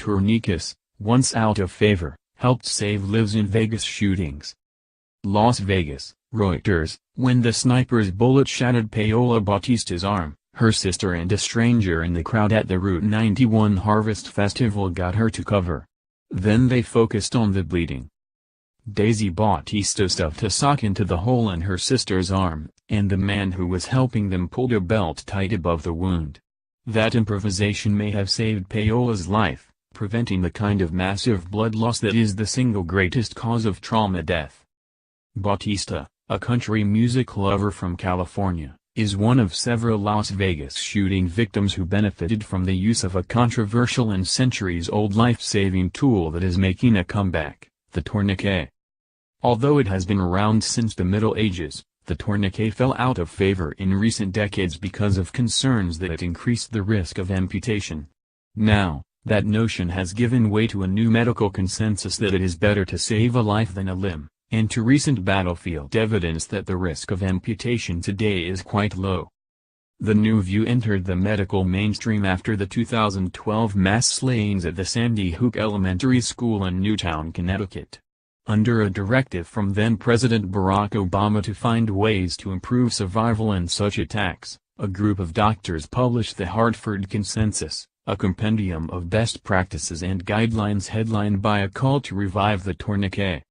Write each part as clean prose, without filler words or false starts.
Tourniquets, once out of favor, helped save lives in Vegas shootings. Las Vegas, Reuters. When the sniper's bullet shattered Paola Bautista's arm, her sister and a stranger in the crowd at the Route 91 Harvest Festival got her to cover. Then they focused on the bleeding. Daisy Bautista stuffed a sock into the hole in her sister's arm, and the man who was helping them pulled a belt tight above the wound. That improvisation may have saved Paola's life, preventing the kind of massive blood loss that is the single greatest cause of trauma death. Bautista, a country music lover from California, is one of several Las Vegas shooting victims who benefited from the use of a controversial and centuries-old life-saving tool that is making a comeback, the tourniquet. Although it has been around since the Middle Ages, the tourniquet fell out of favor in recent decades because of concerns that it increased the risk of amputation. Now, that notion has given way to a new medical consensus that it is better to save a life than a limb, and to recent battlefield evidence that the risk of amputation today is quite low. The new view entered the medical mainstream after the 2012 mass slayings at the Sandy Hook Elementary School in Newtown, Connecticut. Under a directive from then-President Barack Obama to find ways to improve survival in such attacks, a group of doctors published the Hartford Consensus, a compendium of best practices and guidelines headlined by a call to revive the tourniquet.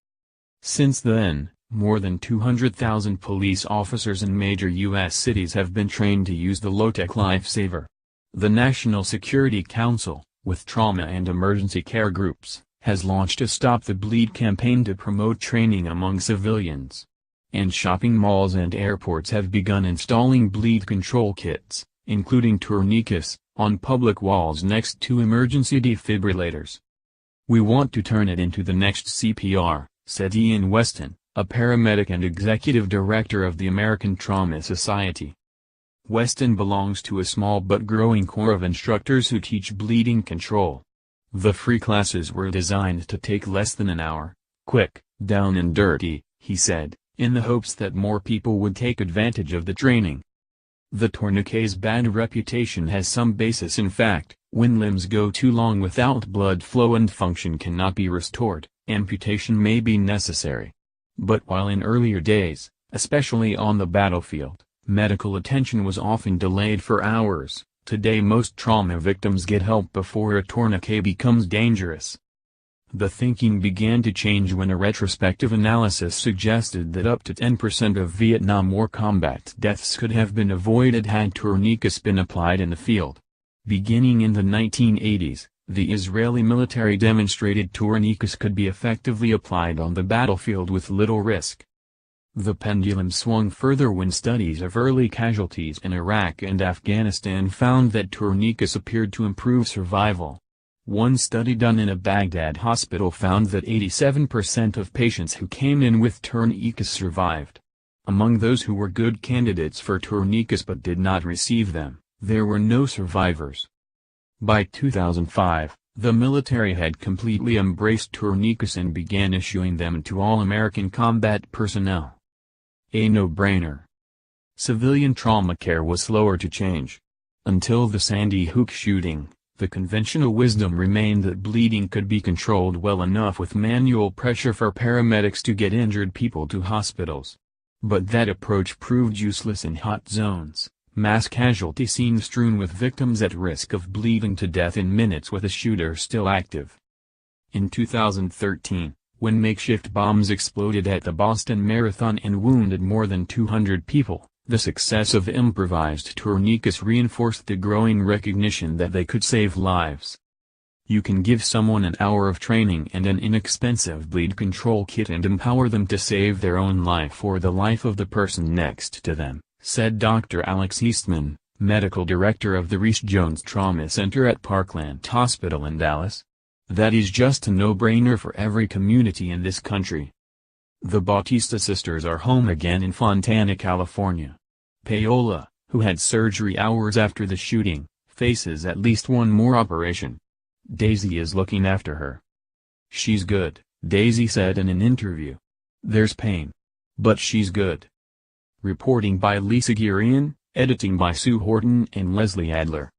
Since then, more than 200,000 police officers in major U.S. cities have been trained to use the low-tech lifesaver. The National Security Council, with trauma and emergency care groups, has launched a Stop the Bleed campaign to promote training among civilians. And shopping malls and airports have begun installing bleed control kits, including tourniquets, on public walls next to emergency defibrillators. "We want to turn it into the next CPR," said Ian Weston, a paramedic and executive director of the American Trauma Society. Weston belongs to a small but growing core of instructors who teach bleeding control. The free classes were designed to take less than an hour, quick, down and dirty, he said, in the hopes that more people would take advantage of the training. The tourniquet's bad reputation has some basis in fact. When limbs go too long without blood flow and function cannot be restored, amputation may be necessary. But while in earlier days, especially on the battlefield, medical attention was often delayed for hours, today most trauma victims get help before a tourniquet becomes dangerous. The thinking began to change when a retrospective analysis suggested that up to 10% of Vietnam War combat deaths could have been avoided had tourniquets been applied in the field. Beginning in the 1980s, the Israeli military demonstrated tourniquets could be effectively applied on the battlefield with little risk. The pendulum swung further when studies of early casualties in Iraq and Afghanistan found that tourniquets appeared to improve survival. One study done in a Baghdad hospital found that 87% of patients who came in with tourniquets survived. Among those who were good candidates for tourniquets but did not receive them, there were no survivors. By 2005, the military had completely embraced tourniquets and began issuing them to all American combat personnel. A no-brainer. Civilian trauma care was slower to change. Until the Sandy Hook shooting, the conventional wisdom remained that bleeding could be controlled well enough with manual pressure for paramedics to get injured people to hospitals. But that approach proved useless in hot zones, mass casualty scenes strewn with victims at risk of bleeding to death in minutes with a shooter still active. In 2013, when makeshift bombs exploded at the Boston Marathon and wounded more than 200 people, the success of improvised tourniquets reinforced the growing recognition that they could save lives. You can give someone an hour of training and an inexpensive bleed control kit and empower them to save their own life or the life of the person next to them, said Dr. Alex Eastman, medical director of the Reese-Jones Trauma Center at Parkland Hospital in Dallas. That is just a no-brainer for every community in this country. The Bautista sisters are home again in Fontana, California. Paola, who had surgery hours after the shooting, faces at least one more operation. Daisy is looking after her. "She's good," Daisy said in an interview. "There's pain. But she's good." Reporting by Lisa Gurian, editing by Sue Horton and Leslie Adler.